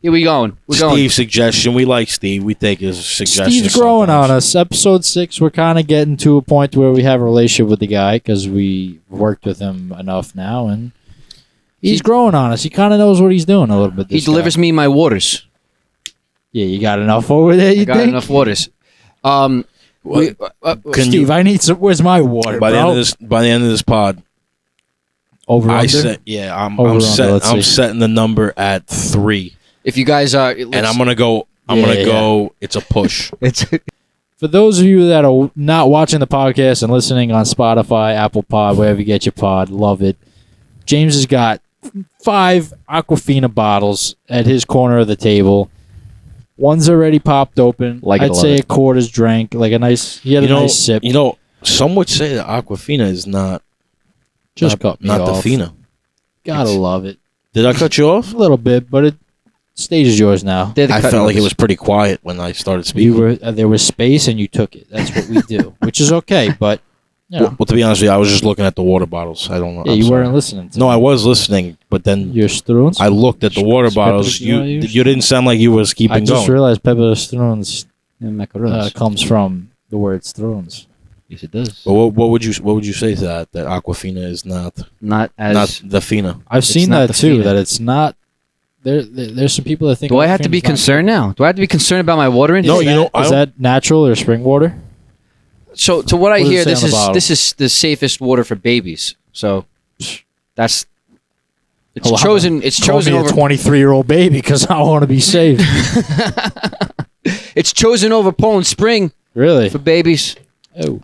Here we going. We're going. Steve's suggestion. We like Steve. We take his suggestion. Steve's growing on us. Episode 6, we're kind of getting to a point where we have a relationship with the guy because we worked with him enough now, and he's growing on us. He kind of knows what he's doing a little bit. He delivers me my waters. Yeah, you got enough over there, you got think? enough waters. Steve, I need some. Where's my water, by bro? the end of this pod, Over I'm Over setting the number at 3. If you guys are, and I'm gonna go. It's a push. For those of you that are not watching the podcast and listening on Spotify, Apple Pod, wherever you get your pod, love it. James has got 5 Aquafina bottles at his corner of the table. One's already popped open. I'd say a quarter's drank. Like a nice. He had a nice sip. You know, some would say that Aquafina is not. Just cut me not off. the Fina. Gotta love it. Did I cut you off? A little bit, but it stage is yours now. I felt like it was pretty quiet when I started speaking. There was space and you took it. That's what we do, which is okay. But you know. Well, to be honest with you, I was just looking at the water bottles. I don't know. Yeah, you weren't listening. No, I was listening, but then your Struns. I looked at the water bottles. You didn't sound like you was keeping going. I just realized Pepe Struns comes from the word Struns. Yes, it does. Well, what would you say to that? That Aquafina is not the Fina. I've seen that too. That it's not. There's some people that think. Do I have to be concerned now? Do I have to be concerned about my water intake? No, is that natural or spring water? So, to what I hear, this is the safest water for babies. So, it's chosen. It's chosen over a 23-year-old baby because I want to be safe. It's chosen over Poland Spring. Really? For babies. Oh.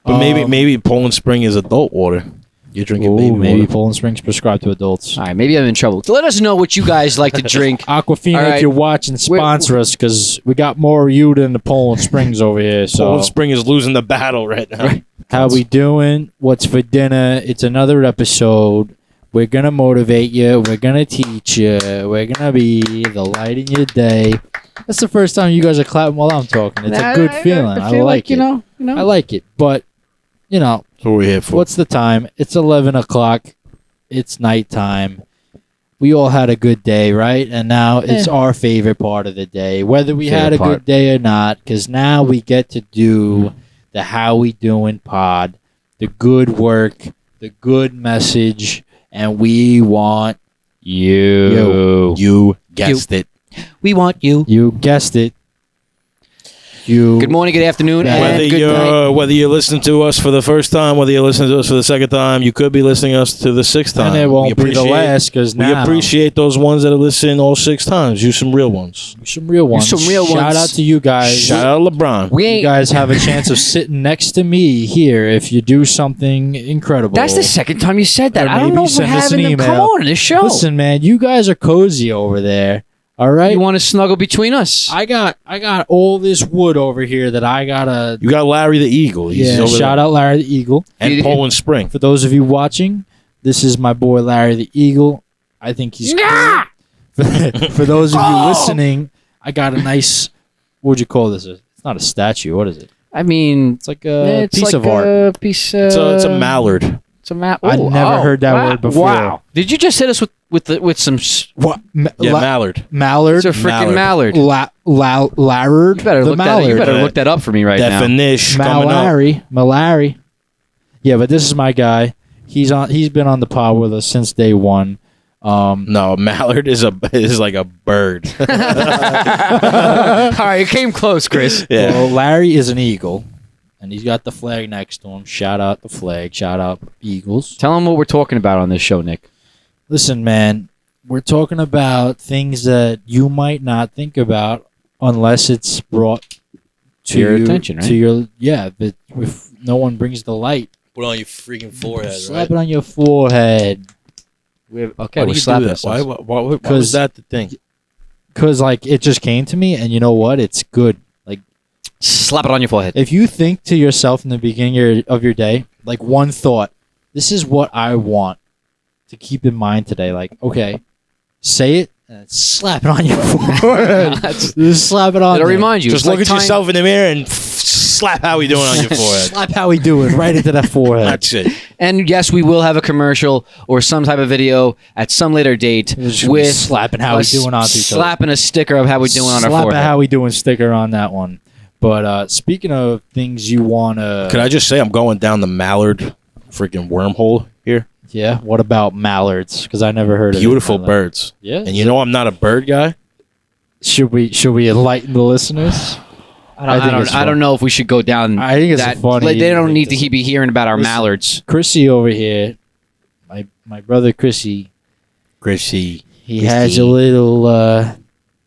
But maybe Poland Spring is adult water. You're drinking baby water. Maybe Poland Spring's prescribed to adults. All right, maybe I'm in trouble. So let us know what you guys like to drink. Aquafina, right. If you're watching, sponsor us because we got more of you than the Poland Springs over here. So Poland Spring is losing the battle right now. Right. How we doing? What's for dinner? It's another episode. We're going to motivate you. We're going to teach you. We're going to be the light in your day. That's the first time you guys are clapping while I'm talking. It's a good feeling. I like it. You know. I like it. But, you know. That's what we're here for. What's the time? It's 11 o'clock. It's nighttime. We all had a good day, right? And now it's our favorite part of the day. Whether we had a good day or not, because now we get to do the How We Doing pod, the good work, the good message, and we want you. You guessed it. We want you. You guessed it. Good morning, good afternoon, and good night. Whether you're listening to us for the first time, whether you're listening to us for the second time, you could be listening to us to the 6th time. And it won't be the last, because now... We appreciate those ones that are listening all 6 times. You some real ones. Some real ones. Shout out to you guys. Shout out LeBron. You guys have a chance of sitting next to me here if you do something incredible. That's the second time you said that. I don't know if we're having them come on this show. Listen, man, you guys are cozy over there. All right. You want to snuggle between us? I got all this wood over here that I gotta. You got Larry the Eagle. Shout out Larry the Eagle and Poland Spring. For those of you watching, this is my boy Larry the Eagle. I think he's cool. For those of you listening, I got a nice. What would you call this? It's not a statue. What is it? I mean, it's like a piece of art. It's a mallard. It's a mallard. I've never heard that word before. Wow! Did you just hit us with some? What? Mallard. Mallard. It's a freaking mallard. Lallard. You better look that up for me right now. Definition. Malari. Yeah, but this is my guy. He's been on the pod with us since day one. No, mallard is like a bird. All right, it came close, Chris. Yeah. Well, Larry is an eagle. And he's got the flag next to him. Shout out the flag. Shout out Eagles. Tell him what we're talking about on this show, Nick. Listen, man. We're talking about things that you might not think about unless it's brought to your attention, right? But if no one brings the light. Put it on your freaking forehead, Slap it on your forehead. Okay, we're slapping this. Why was that the thing? Because, it just came to me, and you know what? It's good. Slap it on your forehead. If you think to yourself in the beginning of your day, one thought, this is what I want to keep in mind today. Okay, say it and slap it on your forehead. Just slap it on. It'll remind you. Just look at yourself in the mirror and slap how we doing on your forehead. Slap how we doing right into that forehead. That's it. And yes, we will have a commercial or some type of video at some later date with slapping how we doing onto each other. Slapping a sticker of how we doing on our forehead. forehead. How we doing sticker on that one. But speaking of things you want to... Could I just say I'm going down the mallard freaking wormhole here? Yeah, what about mallards? Because I never heard of beautiful birds. Yeah. And you know I'm not a bird guy. Should we enlighten the listeners? I don't know if we should go down. I think it's that. funny. Like, they don't need to be hearing about our mallards. Chrissy over here, my brother Chrissy, he has a little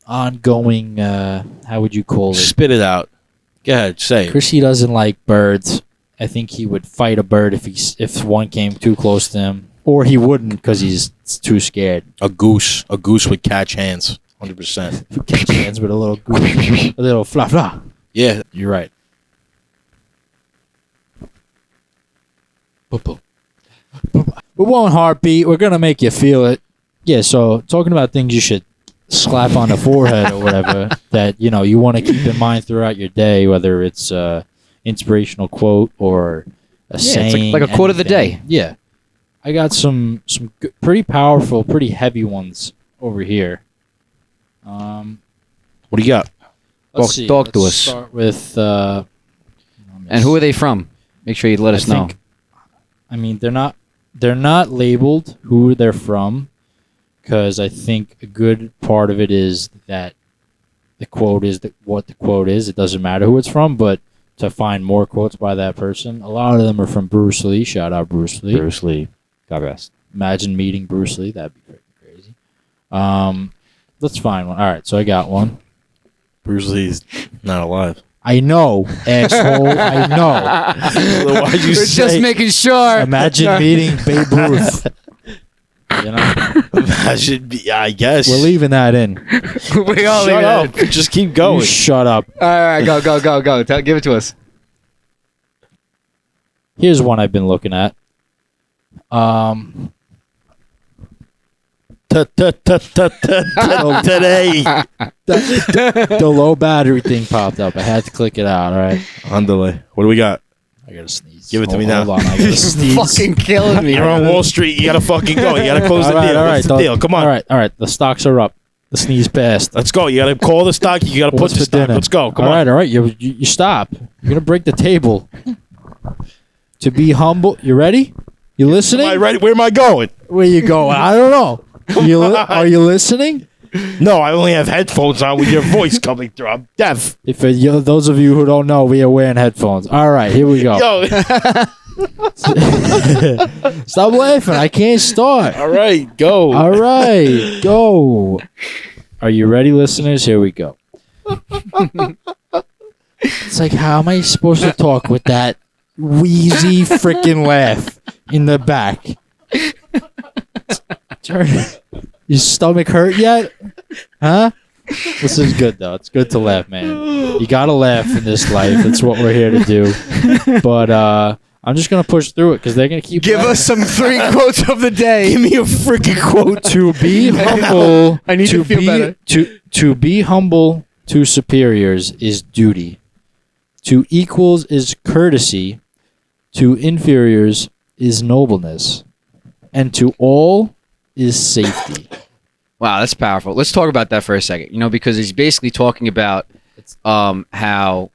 ongoing. How would you call it? Spit it out. Go ahead, say it. Chrissy doesn't like birds. I think he would fight a bird if one came too close to him, or he wouldn't because he's too scared. A goose would catch hands, 100%. Catch hands with a little goose, a little fla fla. Yeah, you're right. With one heartbeat, we're gonna make you feel it. Yeah. So talking about things you should slap on the forehead or whatever that you want to keep in mind throughout your day, whether it's inspirational quote or a saying, it's like a quote of the day. Yeah, I got some pretty powerful, pretty heavy ones over here. What do you got? Talk to us. Start with. And who are they from? Make sure you let us know. I mean, they're not labeled who they're from, because I think a good part of it is that the quote is what the quote is. It doesn't matter who it's from, but to find more quotes by that person, a lot of them are from Bruce Lee. Shout out Bruce Lee. Bruce Lee. God rest. Imagine meeting Bruce Lee. That'd be crazy. Let's find one. All right, so I got one. Bruce Lee's not alive. I know, asshole. I know. Why'd you We're just making sure. Imagine meeting Babe Ruth. Imagine, I guess. We're leaving that in. We all Shut up. Just keep going. You shut up. All right, go. Give it to us. Here's one I've been looking at. Today. The low battery thing popped up. I had to click it out. All right. On delay. What do we got? I gotta sneeze. Give it to me now. Hold on. I gotta sneeze. Fucking killing me. You're on Wall Street. You gotta fucking go. You gotta close the deal. What's the deal? Come on. All right. The stocks are up. The sneeze passed. Let's go. You gotta call the stock. You gotta put the stock. Dinner? Let's go. Come on. All right. You stop. You're gonna break the table. To be humble. You ready? You listening? Am I ready? Where am I going? Where you going? I don't know. Are you listening? No, I only have headphones on with your voice coming through. I'm deaf. If those of you who don't know, we are wearing headphones. All right, here we go. Yo. Stop laughing. I can't start. All right, go. All right, go. Are you ready, listeners? Here we go. It's like, how am I supposed to talk with that wheezy freaking laugh in the back? Your stomach hurt yet? Huh? This is good, though. It's good to laugh, man. You gotta laugh in this life. That's what we're here to do. But I'm just gonna push through it because they're gonna keep. Give us some 3 quotes of the day. Give me a freaking quote. To be humble. I need to feel better. To be humble to superiors is duty. To equals is courtesy. To inferiors is nobleness. And to all is safety. Wow, that's powerful. Let's talk about that for a second. Because he's basically talking about how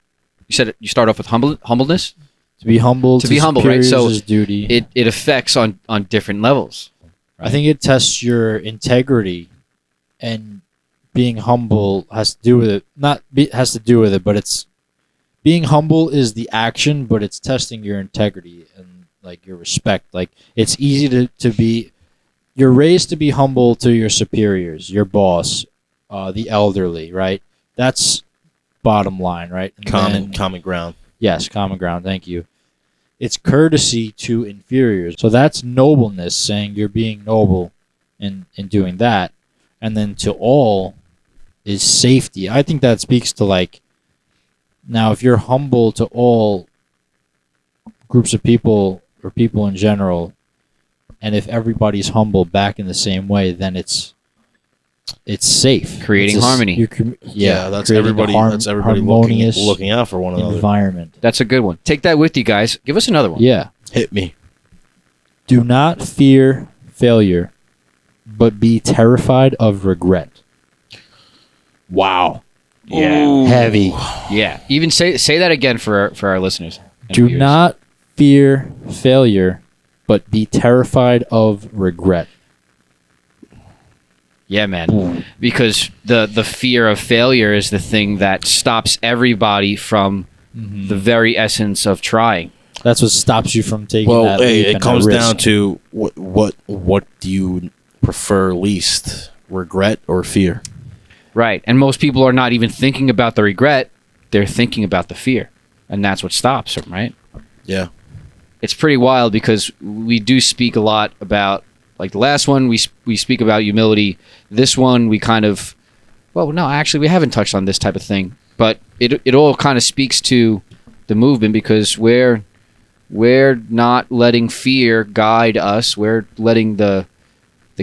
you said you start off with humbleness. To be humble. To be humble, right? So is duty. It affects on different levels. Right? I think it tests your integrity, and being humble has to do with it. Has to do with it, but it's being humble is the action, but it's testing your integrity and like your respect. Like it's easy to be. You're raised to be humble to your superiors, your boss, the elderly, right? That's bottom line, right? And common ground. Yes, common ground. Thank you. It's courtesy to inferiors. So that's nobleness, saying you're being noble in doing that. And then to all is safety. I think that speaks to like, now if you're humble to all groups of people or people in general, and if everybody's humble back in the same way, then it's it's safe. Creating harmony. That's everybody. That's everybody looking out for one another. Environment. That's a good one. Take that with you, guys. Give us another one. Yeah. Hit me. Do not fear failure, but be terrified of regret. Wow. Yeah. Ooh. Heavy. Yeah. Even say that again for our listeners. Do not fear failure, but be terrified of regret. Yeah, man. Because the fear of failure is the thing that stops everybody from the very essence of trying. That's what stops you from taking that leap. It comes down to what do you prefer least, regret or fear? Right. And most people are not even thinking about the regret. They're thinking about the fear. And that's what stops them, right? Yeah. It's pretty wild because we do speak a lot about, like the last one, we speak about humility. This one, we kind of, well, no, actually, we haven't touched on this type of thing. But it all kind of speaks to the movement because we're not letting fear guide us. We're letting the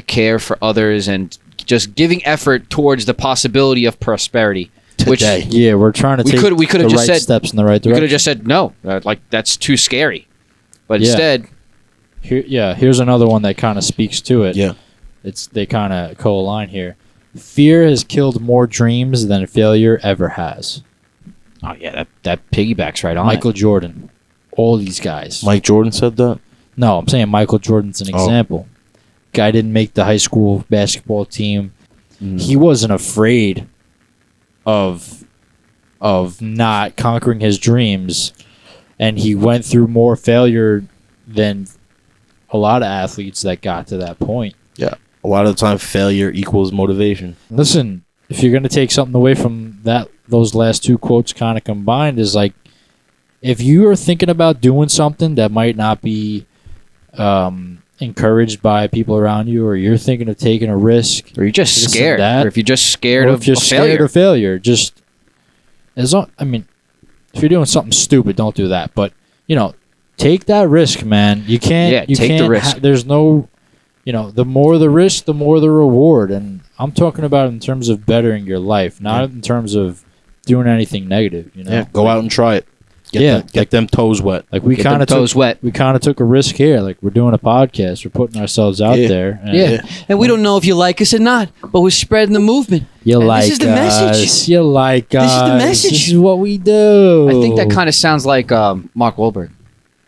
care for others and just giving effort towards the possibility of prosperity. Today. We're trying to take we could have the just right said steps in the right direction. We could have just said no, like that's too scary. But instead, here's another one that kind of speaks to it. Yeah, they kind of co-align here. Fear has killed more dreams than failure ever has. Oh yeah, that piggybacks right on Michael Jordan, all these guys. Mike Jordan said that. No, I'm saying Michael Jordan's an example. Guy didn't make the high school basketball team. He wasn't afraid of not conquering his dreams, and he went through more failure than a lot of athletes that got to that point. Yeah, a lot of the time failure equals motivation. Listen, if you're going to take something away from those last two quotes kind of combined, is like, if you are thinking about doing something that might not be encouraged by people around you, or you're thinking of taking a risk, or you're just scared, or if you're just scared of failure, just if you're doing something stupid, don't do that. But take that risk, man. You can't. Yeah, take the risk. There's no, the more the risk, the more the reward. And I'm talking about in terms of bettering your life, not in terms of doing anything negative. Yeah, go out and try it. Get them toes wet. Like we kind of took a risk here. Like we're doing a podcast. We're putting ourselves out there. And we don't know if you like us or not, but we're spreading the movement. This is the message. You like us. This is the message. This is what we do. I think that kind of sounds like Mark Wahlberg.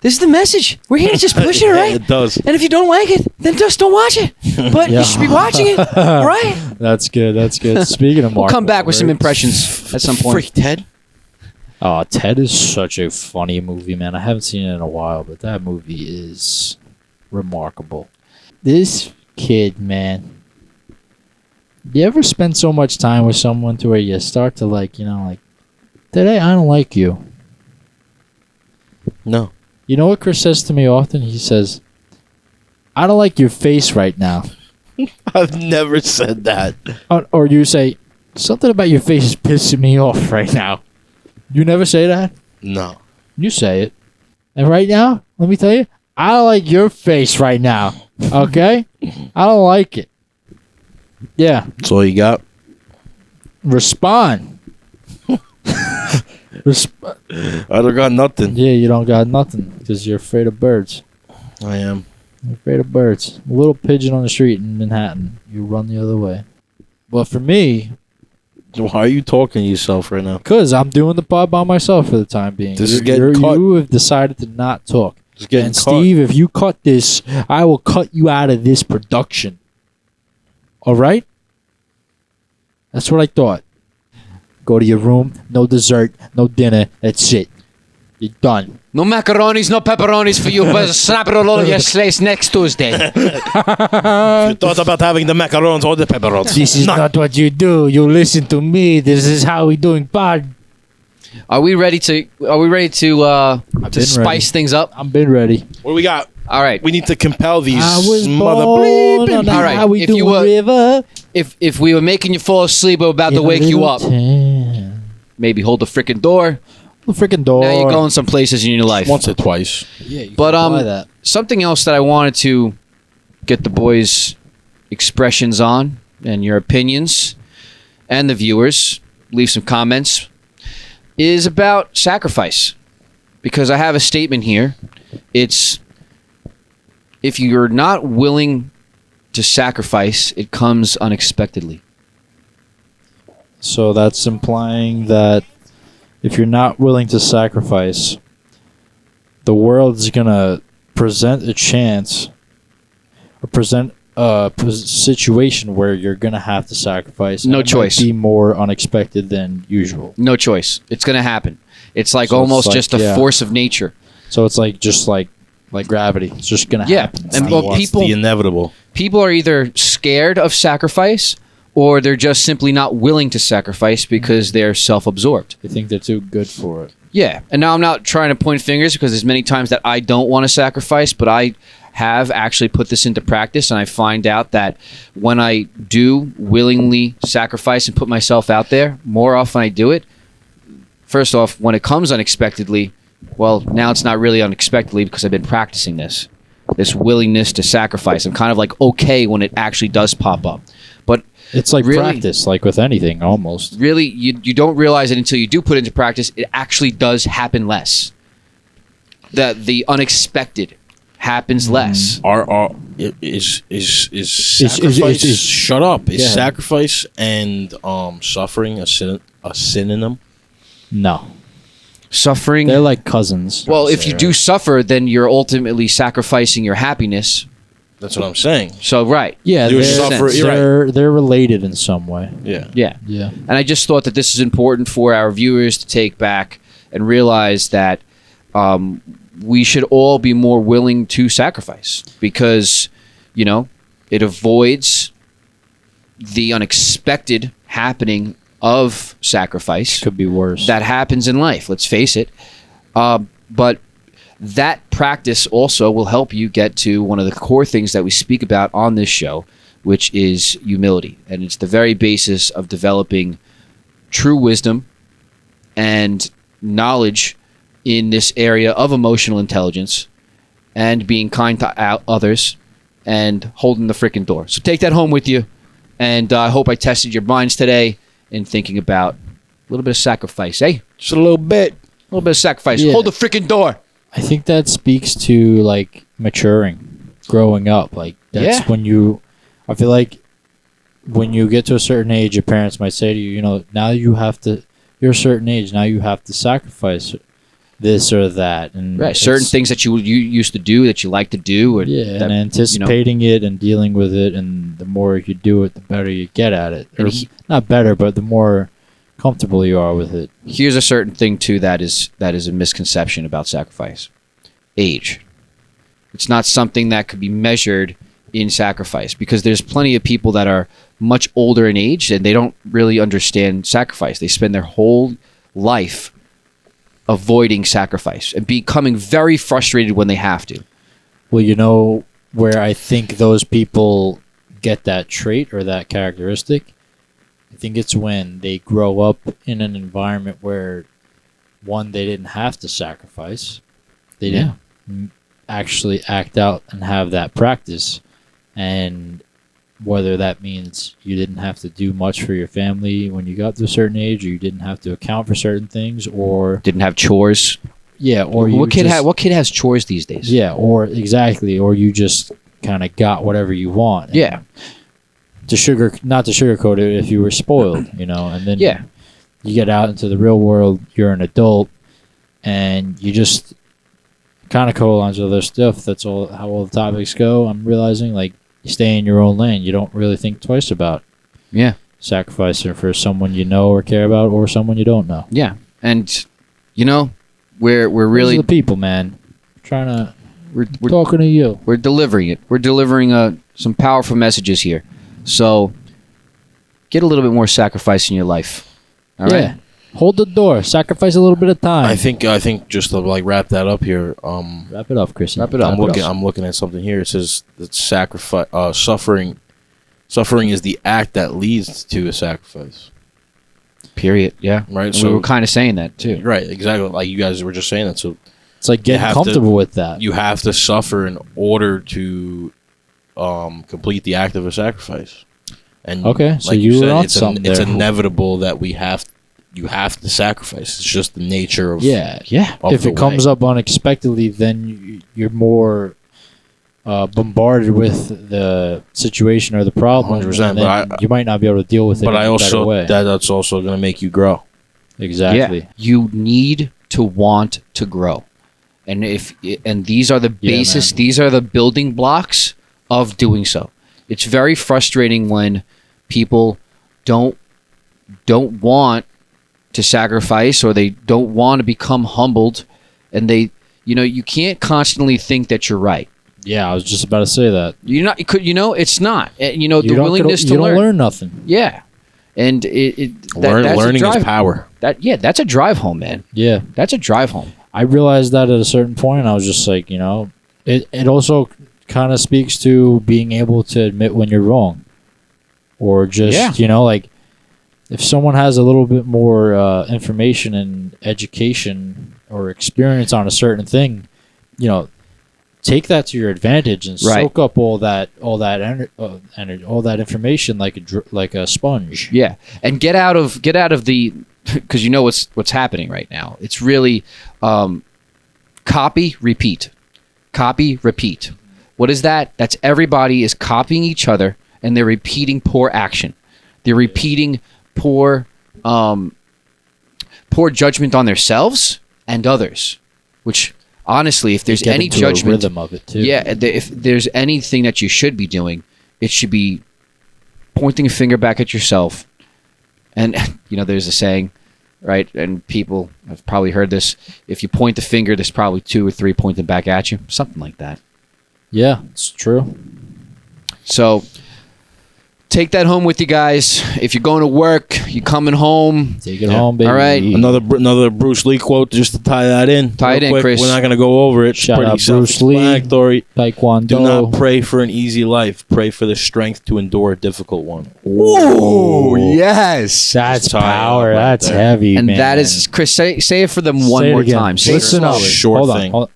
This is the message. We're here to just push it, right? It does. And if you don't like it, then just don't watch it. But you should be watching it, all right? That's good. That's good. Speaking of Mark, we'll come back with some impressions at some point. Freak Ted. Oh, Ted is such a funny movie, man. I haven't seen it in a while, but that movie is remarkable. This kid, man. You ever spend so much time with someone to where you start to today I don't like you. No. You know what Chris says to me often? He says, I don't like your face right now. I've never said that. Or you say, something about your face is pissing me off right now. You never say that? No. You say it. And right now, let me tell you, I don't like your face right now. Okay? I don't like it. Yeah. That's all you got? Respond. I don't got nothing. Yeah, you don't got nothing because you're afraid of birds. I am. You're afraid of birds. A little pigeon on the street in Manhattan. You run the other way. But for me... Why are you talking to yourself right now? Because I'm doing the pod by myself for the time being. This is getting cut. You have decided to not talk. It's getting and cut. Steve, if you cut this, I will cut you out of this production. All right? That's what I thought. Go to your room. No dessert. No dinner. That's it. You're done. No macaronis, no pepperonis for you, but slap it all over your slice next Tuesday. You thought about having the macarons or the pepperons. This is not what you do. You listen to me. This is how we doing pod. Are we ready to spice things up? I've been ready. What do we got? All right. We need to compel these mother bleeping. All right. If we were making you fall asleep, we're about to wake you up. Maybe hold the freaking door. The freaking door. Now you're going some places in your life. Once or twice. Yeah, you but can buy that. Something else that I wanted to get the boys' expressions on and your opinions, and the viewers, leave some comments, is about sacrifice. Because I have a statement here. It's, if you're not willing to sacrifice, it comes unexpectedly. So that's implying that if you're not willing to sacrifice, the world's gonna present a chance or present a situation where you're gonna have to sacrifice. No and it choice. might be more unexpected than usual. No choice. It's going to happen. It's like So it's almost like, just a yeah. force of nature. So it's like just like gravity. It's just gonna Yeah, happen. and It's well, not- It's the inevitable. People are either scared of sacrifice or they're just simply not willing to sacrifice because they're self-absorbed. they think they're too good for it. Yeah, and now I'm not trying to point fingers because there's many times that I don't want to sacrifice, but I have actually put this into practice, and I find out that when I do willingly sacrifice and put myself out there, more often I do it. First off, when it comes unexpectedly, well, now it's not really unexpectedly because I've been practicing this willingness to sacrifice. I'm kind of like okay when it actually does pop up. But It's like Really? practice, like with anything, almost. really, you don't realize it until you do put it into practice. It actually does happen less. The unexpected happens less. Is sacrifice? Shut up. Is Yeah. sacrifice and suffering a synonym? No, Suffering. they're like cousins. Well, if you do suffer, then you're ultimately sacrificing your happiness. That's what I'm saying. So, right. yeah, You they're, suffer- you're right. they're related in some way. Yeah. Yeah. Yeah, And I just thought that this is important for our viewers to take back and realize that we should all be more willing to sacrifice because, it avoids the unexpected happening of sacrifice could be worse. that happens in life. Let's face it. But that practice also will help you get to one of the core things that we speak about on this show, which is humility. And it's the very basis of developing true wisdom and knowledge in this area of emotional intelligence and being kind to others and holding the freaking door. So take that home with you. And I hope I tested your minds today in thinking about a little bit of sacrifice, eh? Just a little bit. A little bit of sacrifice. Yeah. Hold the freaking door. I think that speaks to like maturing, growing up. Like that's Yeah. when you. I feel like when you get to a certain age, your parents might say to you, now you have to. You're a certain age now. You have to sacrifice this or that, and Right. Certain things that you used to do that you like to do. Or Yeah, that, and anticipating it and dealing with it, and the more you do it, the better you get at it. Or not better, but the more comfortable you are with it. Here's a certain thing too that is a misconception about sacrifice. Age. It's not something that could be measured in sacrifice because there's plenty of people that are much older in age and they don't really understand sacrifice. They spend their whole life avoiding sacrifice and becoming very frustrated when they have to. Well, where I think those people get that trait or that characteristic, I think it's when they grow up in an environment where, one, they didn't have to sacrifice. They didn't actually act out and have that practice. And whether that means you didn't have to do much for your family when you got to a certain age, or you didn't have to account for certain things, or Didn't have chores. or you What kid just, what kid has chores these days? yeah, or exactly, or you just kind of got whatever you want. Yeah. Not to sugarcoat it, if you were spoiled, and then Yeah. you get out into the real world, you're an adult, and you just kind of hold on to other stuff. That's all how all the topics go. I'm realizing, like, you stay in your own lane. You don't really think twice about Yeah. sacrificing for someone you know or care about, or someone you don't know. Yeah. And we're Those really are the people, man. Trying to we're talking to you. We're delivering it. We're delivering some powerful messages here. So get a little bit more sacrifice in your life. All right. Yeah. Hold the door. Sacrifice a little bit of time. I think just to like wrap that up here. Wrap it up, Chrissy. Wrap it up. I'm looking at something here. It says that suffering is the act that leads to a sacrifice. Period. Yeah. Right. And So we were kind of saying that too. right, exactly. Like you guys were just saying that. So It's like getting have comfortable with that. you have to suffer in order to complete the act of a sacrifice. And Okay, so like you were on it's something it's there. inevitable that you have to sacrifice. It's just the nature of Yeah. of If the it comes way. up unexpectedly, then you're more bombarded with the situation or the problem, 100%, and then but you might not be able to deal with it But in I a better also way. that's also going to make you grow. Exactly. Yeah, you need to want to grow, and these are the basis. man. These are the building blocks of doing so. It's very frustrating when people don't want to sacrifice, or they don't want to become humbled, and you can't constantly think that you're right. Yeah, I was just about to say that. You're not. It's not. The You don't willingness you to don't learn nothing. Yeah, and that's Learning a drive, is power. that's a drive home, man. Yeah. That's a drive home. I realized that at a certain point, and I was just like, it also kind of speaks to being able to admit when you're wrong, or just like if someone has a little bit more information and education or experience on a certain thing, take that to your advantage and Right. soak up all that all that information like a sponge. Yeah, and get out of the because what's happening right now. It's really copy, repeat, copy, repeat. What is that? That's everybody is copying each other, and they're repeating poor action. They're repeating poor judgment on themselves and others. Which honestly, if there's Get any into a judgment, rhythm of it too. yeah, if there's anything that you should be doing, it should be pointing a finger back at yourself. And there's a saying, right? And people have probably heard this: if you point the finger, there's probably 2 or 3 pointing back at you, something like that. Yeah, it's true. So take that home with you guys. If you're going to work, you're coming home. Take it home, baby. All right. Another Bruce Lee quote just to tie that in. Tie it real in, quick. Chris. We're not going to go over it. Shout Pretty out Bruce Lee. self-explanatory. Taekwondo. Do not pray for an easy life. Pray for the strength to endure a difficult one. Ooh, yes. That's Just tie it power. up right That's there. heavy, And man. that is, Chris, say it for them one Say it more again. time. Say it Listen up. slowly. Short Hold on. thing. Hold on.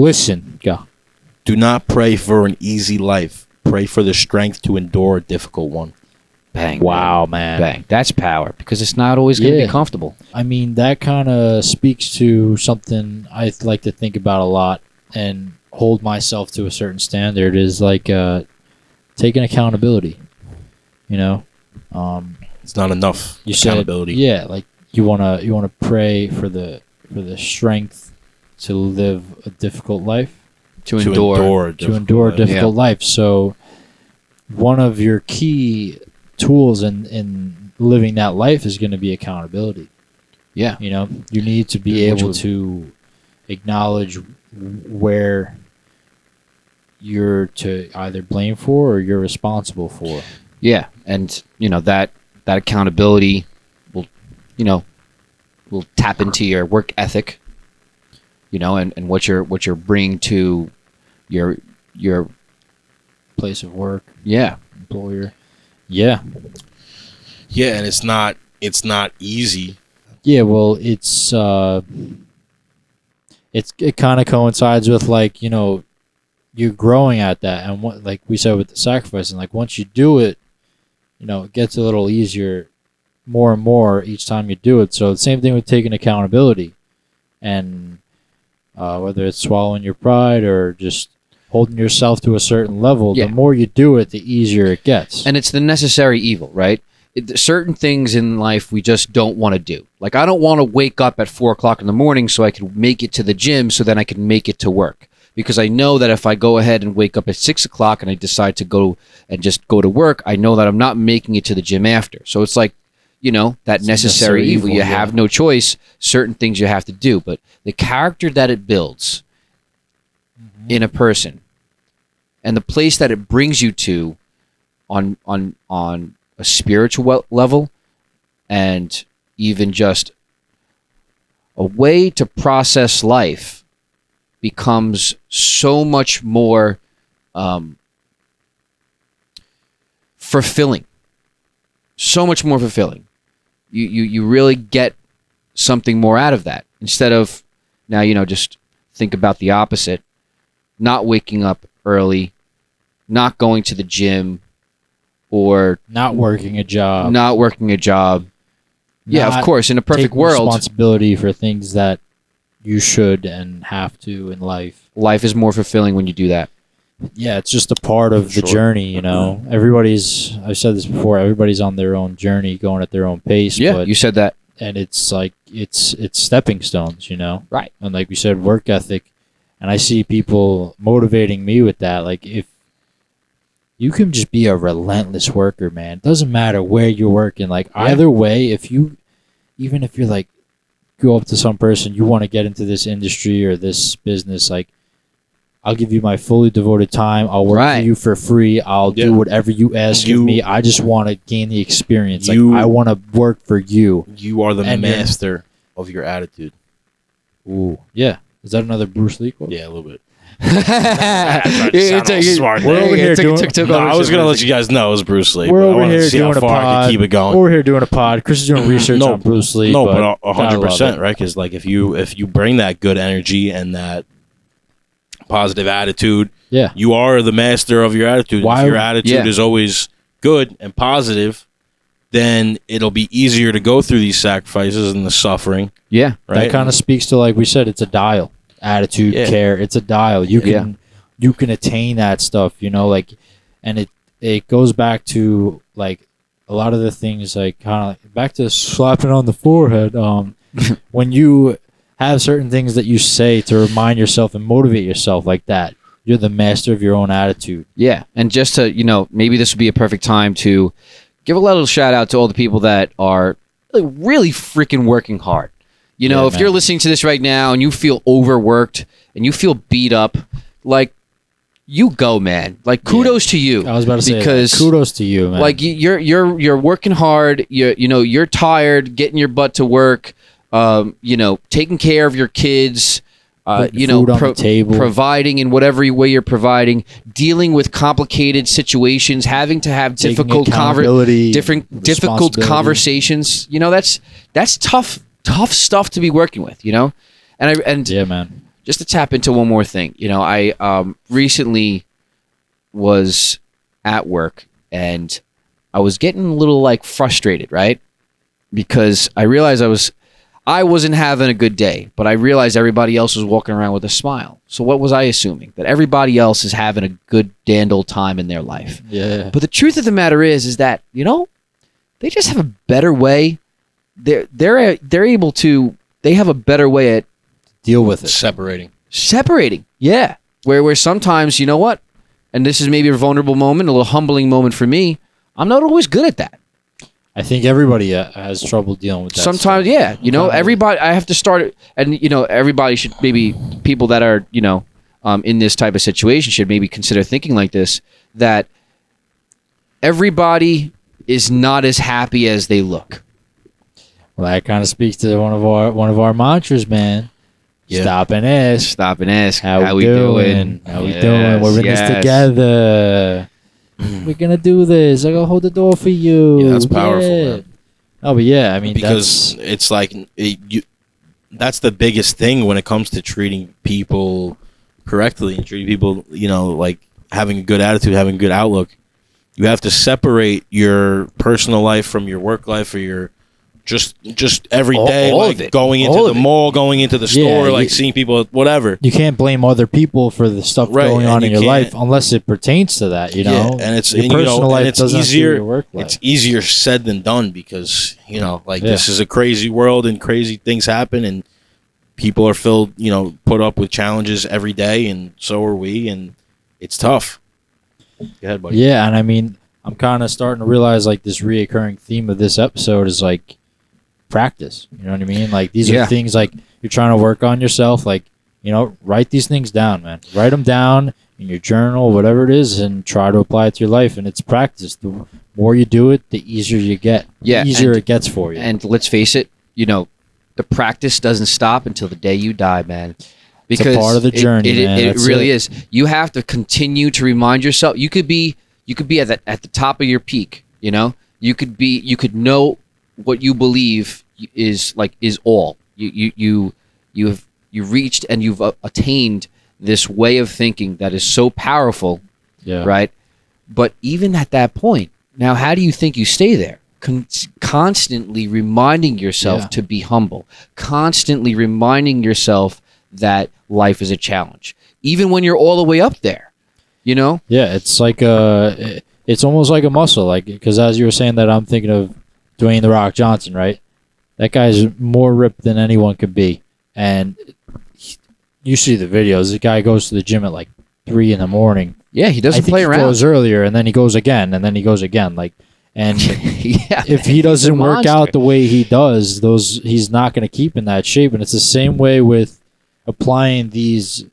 Listen. Go. Do not pray for an easy life. Pray for the strength to endure a difficult one. Bang. Wow, man. Bang. That's power, because it's not always going to Yeah. be comfortable. I mean, that kind of speaks to something I like to think about a lot and hold myself to a certain standard is like taking accountability. It's not enough You accountability. said, yeah, like you wanna pray for the strength to live a difficult life, To endure. to endure a difficult life. So one of your key tools in living that life is going to be accountability. Yeah. You need to be able to acknowledge where you're to either blame for or you're responsible for. Yeah. And, that accountability will tap into your work ethic, and what you're bringing to your Place of work, yeah. employer. Yeah. Yeah, and it's not easy. Yeah, well, it kind of coincides with you're growing at that, and what like we said with the sacrifice, and once you do it, it gets a little easier, more and more each time you do it. So the same thing with taking accountability, and whether it's swallowing your pride or just holding yourself to a certain level, Yeah. the more you do it, the easier it gets. And it's the necessary evil, right? Certain things in life we just don't want to do. Like, I don't want to wake up at 4:00 in the morning so I can make it to the gym so then I can make it to work. Because I know that if I go ahead and wake up at 6:00 and I decide to go to work, I know that I'm not making it to the gym after. So it's like, that necessary evil. You have no choice. Certain things you have to do. But the character that it builds in a person, and the place that it brings you to on a spiritual level, and even just a way to process life, becomes so much more fulfilling. So much more fulfilling. You really get something more out of that, instead of now, just think about the opposite. Not waking up early, not going to the gym, or not working a job. not working a job. Yeah, of Not course. In a perfect taking world, responsibility for things that you should and have to in life. life is more fulfilling when you do that. Yeah, it's just a part of the Sure. journey, you know. I've said this before, everybody's on their own journey, going at their own pace. Yeah, but, you said that. and it's like it's stepping stones, you know. Right. And like we said, work ethic, and I see people motivating me with that. Like if you can just be a relentless worker, man. It doesn't matter where you're working. Like either way, even if you're like go up to some person, you want to get into this industry or this business, like I'll give you my fully devoted time. I'll work for you for free. I'll do whatever you ask of me. I just want to gain the experience. Like I want to work for you. You are the master of your attitude. Ooh, yeah. Is that another Bruce Lee quote? Yeah, a little bit. Smart. We're over here doing. I was gonna let you guys know it was Bruce Lee. We're but I over wanted to here see how doing a far I pod. could keep it going. We're over here doing a pod. Chris is doing research on Bruce Lee. No, but 100%, right? Because like if you bring that good energy and that positive attitude, yeah, you are the master of your attitude. If your attitude is always good and positive, then it'll be easier to go through these sacrifices and the suffering. Yeah, right. That kind of speaks to, like we said, it's a dial. Attitude, care. It's a dial. You can attain that stuff, you know, like, and it goes back to like a lot of the things, like kind of like, back to slapping on the forehead. When you have certain things that you say to remind yourself and motivate yourself like that, you're the master of your own attitude. Yeah, and just to, you know, maybe this would be a perfect time to give a little shout out to all the people that are really freaking working hard. You know, if you're listening to this right now and you feel overworked and you feel beat up, like, you go, man. Like, kudos to you. I was about to say because that. Kudos to you, man. Like, you're working hard. You're tired, getting your butt to work. You know, taking care of your kids. You know, food on the table. Providing in whatever way you're providing, dealing with complicated situations, having to have difficult conversations. You know, that's tough stuff to be working with. You know, and yeah, man. Just to tap into one more thing, you know, I recently was at work and I was getting a little like frustrated, right? Because I realized I wasn't having a good day, but I realized everybody else was walking around with a smile. So what was I assuming? That everybody else is having a good dandle time in their life. Yeah. But the truth of the matter is that, you know, they just have a better way. They have a better way at deal with it. Separating. Yeah. Where sometimes, you know what? And this is maybe a vulnerable moment, a little humbling moment for me. I'm not always good at that. I think everybody has trouble dealing with that. Sometimes, yeah. You know, everybody, I have to start, and, you know, everybody should maybe, people that are, you know, in this type of situation should maybe consider thinking like this, that everybody is not as happy as they look. Well, that kind of speaks to one of our mantras, man. Yeah. Stop and ask. How we doing? How we doing? We're in this together. We're gonna do this. I'm gonna hold the door for you. Yeah, that's powerful, man. Oh, but yeah, I mean, because it's like that's the biggest thing when it comes to treating people correctly and treating people, you know, like having a good attitude, having a good outlook. You have to separate your personal life from your work life or your just every day, all like of it. going into the mall, going into the store, like seeing people, whatever. You can't blame other people for the stuff going on in your life unless it pertains to that, you know. And it's your personal life doesn't easier. your work life. It's easier said than done because, you know, like this is a crazy world and crazy things happen and people are filled, you know, put up with challenges every day, and so are we, and it's tough. Go ahead, buddy. Yeah, and I mean, I'm kind of starting to realize like this reoccurring theme of this episode is like practice. You know what I mean? Like these are things like you're trying to work on yourself. Like, you know, write these things down, man. Write them down in your journal, whatever it is, and try to apply it to your life. And it's practice. The more you do it, the easier you get. Yeah, the easier it gets for you. And let's face it, you know, the practice doesn't stop until the day you die, man. Because it's a part of the journey, man. It really is. You have to continue to remind yourself. You could be at the top of your peak. You know, you could know what you believe is all. You've reached and you've attained this way of thinking that is so powerful. Yeah. Right. But even at that point, Now, how do you think you stay there? Constantly reminding yourself to be humble, constantly reminding yourself that life is a challenge, even when you're all the way up there, you know? Yeah, it's like it's almost like a muscle, like, because as you were saying that, I'm thinking of Dwayne "The Rock" Johnson, right? That guy's more ripped than anyone could be, and you see the videos. The guy goes to the gym at like 3 a.m. Yeah, he doesn't play around. He goes earlier, and then he goes again, and then he goes again. Like, and yeah, if he doesn't work monster. out the way he does, he's not going to keep in that shape. And it's the same way with applying these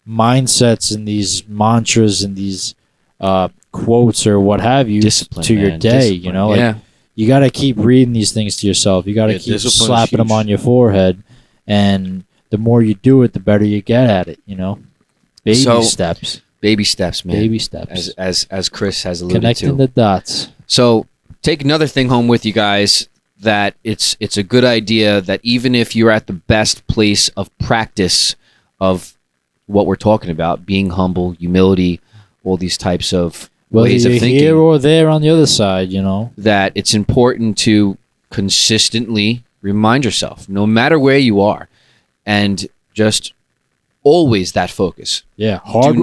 mindsets and these mantras and these quotes or what have you Discipline, to your man. day. Discipline. You know, like you got to keep reading these things to yourself. You got to keep slapping them on your forehead, and the more you do it, the better you get at it. You know, baby steps. Baby steps, man. Baby steps. As Chris has alluded Connecting to. the dots. So take another thing home with you guys, that it's a good idea that even if you're at the best place of practice of what we're talking about, being humble, humility, all these types of ways of thinking, here or there on the other side, you know, that it's important to consistently remind yourself, no matter where you are, and just always that focus. Yeah,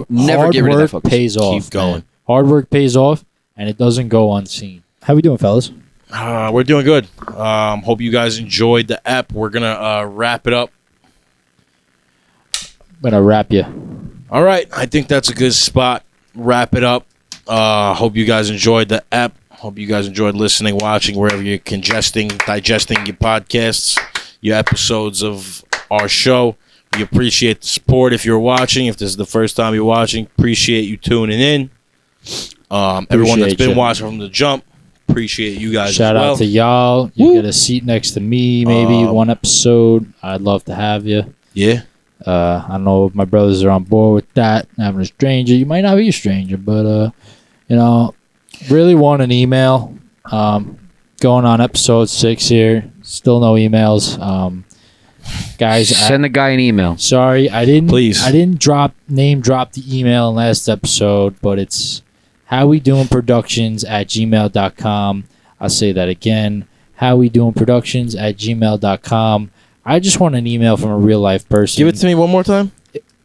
never hard get rid of that work focus. pays off. Keep going. Man. Hard work pays off, and it doesn't go unseen. How we doing, fellas? We're doing good. Hope you guys enjoyed the app. We're gonna wrap it up. I'm gonna wrap you. All right, I think that's a good spot. Wrap it up. Hope you guys enjoyed the app. Hope you guys enjoyed listening, watching, wherever you're digesting your podcasts, your episodes of our show. We appreciate the support. If you're watching, if this is the first time you're watching, appreciate you tuning in. Everyone that's been watching from the jump, appreciate you guys. Shout out to y'all. You get a seat next to me, maybe one episode. I'd love to have you. Yeah. I don't know if my brothers are on board with that. Having a stranger, you might not be a stranger, but you know, really want an email. Going on episode 6 here. Still no emails. Guys, send the guy an email. Sorry, I didn't. Please. I didn't name drop the email in last episode, but it's howwedoingproductions@gmail.com. I'll say that again. howwedoingproductions@gmail.com. I just want an email from a real life person. Give it to me one more time.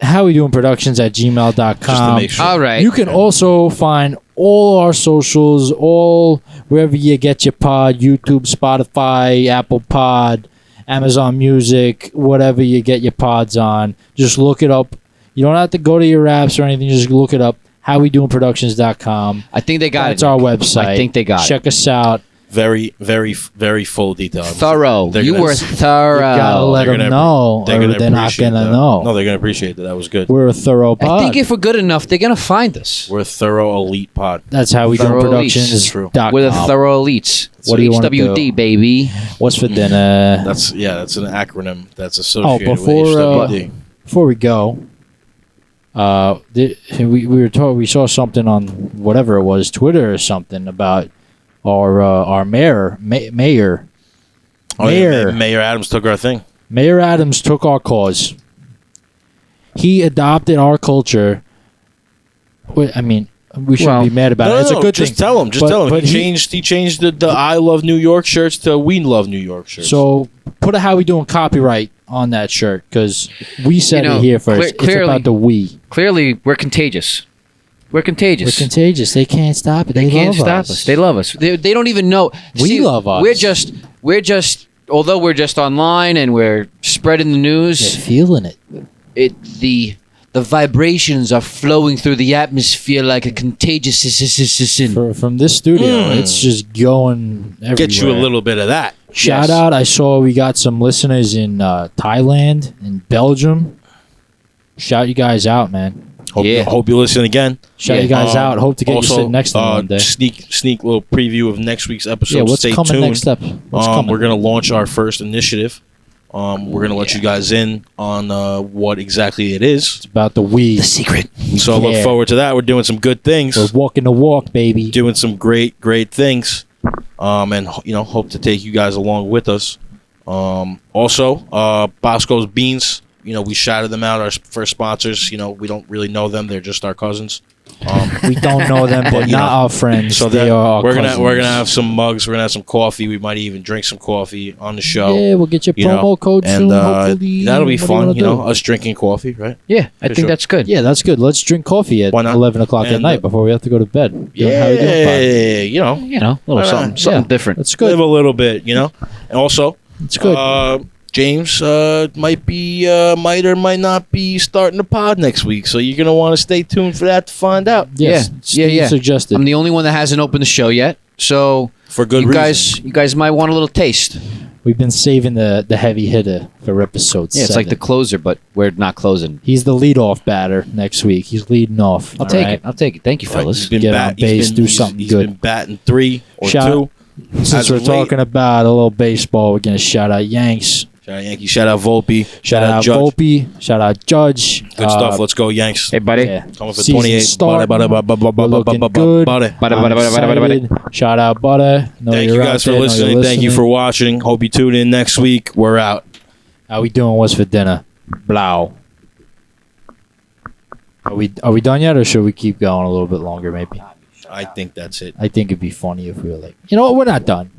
howwedoingproductions@gmail.com. Just to make sure. All right. You can also find all our socials, all wherever you get your pod, YouTube, Spotify, Apple Pod, Amazon Music, whatever you get your pods on. Just look it up. You don't have to go to your apps or anything. Just look it up. howwedoingproductions.com. I think they got That's it. our website. I think they got Check us out. Very, very, very full detail. Thorough. You were You thorough. gotta let them know, or they're not appreciate gonna that. know. No, they're gonna appreciate that. That was good. We're a thorough pod. I think if we're good enough, they're gonna find us. We're a thorough elite pod. That's how we do Thorough productions. True. We're the thorough elites. What do you wanna HWD, do? baby. What's for dinner? That's that's an acronym that's associated before, with HWD. Before we go, we saw something on whatever it was, Twitter or something, about our mayor. Mayor Adams took our thing. Mayor Adams took our cause. He adopted our culture. I mean, we shouldn't be mad about it. It's a good just thing. Tell him. Just tell him. But He changed the I Love New York shirts to We Love New York shirts. So put a How We Doing copyright on that shirt, because we said it here first. It's about the we. Clearly, we're contagious. We're contagious. We're contagious. They can't stop it. They can't love stop us. They love us. They don't even know. We love us. We're just. Although we're just online and we're spreading the news, They're feeling it. the vibrations are flowing through the atmosphere like a contagious. From this studio, it's just going everywhere. get you a little bit of that. Shout out. I saw we got some listeners in Thailand and Belgium. Shout you guys out, man. Hope you listen again. Shout you guys out. Hope to get you sitting next to them one day. Sneak little preview of next week's episode. Yeah, what's Stay coming tuned. next up? What's coming? We're gonna launch our first initiative. We're gonna let you guys in on what exactly it is. It's about the we. The secret. So I look forward to that. We're doing some good things. We're walking the walk, baby. Doing some great things. And hope to take you guys along with us. Also, Bosco's Beans. We shouted them out, our first sponsors. We don't really know them. They're just our cousins. We don't know them. They're you not know, our friends. So they are our we're cousins. gonna have some mugs. We're gonna have some coffee. We might even drink some coffee on the show. Yeah, we'll get your you know, promo code and soon. Hopefully, that'll be What do fun. wanna You know, do? us drinking coffee, right? Yeah, I For think sure. that's good. Yeah, that's good. Let's drink coffee at Why not? 11 o'clock at And, night before we have to go to bed. How we doing, Yeah, you know, You know, a little Why not? something Yeah. different. That's live good. a little bit. You know, and also, It's good. James might or might not be starting the pod next week, so you're gonna want to stay tuned for that to find out. Yes, Steve suggested. I'm the only one that hasn't opened the show yet, so For good you reason. guys might want a little taste. We've been saving the heavy hitter for episode 7. Yeah, it's like the closer, but we're not closing. He's the leadoff batter next week. He's leading off. I'll take it. I'll take it. Thank you, Right, fellas. he's been Get on base, do something he's good. been batting 3 or Shout- 2. Since As we're of late. talking about a little baseball, we're gonna shout out Yanks. Shout out Yankee. Shout out Volpe. Shout out Judge. Volpe. Shout out Judge. Good stuff. Let's go Yanks. Hey, buddy. Yeah. Coming for Season 28. starting. Butter. We're looking good. Butter. Butter, I'm butter, butter, butter, butter, butter. excited. Shout out Butter. Know Thank you're you out guys for there. Know listening. you're Thank you for watching. Hope you tune in next week. We're out. How we doing? What's for dinner? Blow. Are we done yet, or should we keep going a little bit longer? Maybe. I think that's it. I think it'd be funny if we were like, you know what? We're not done.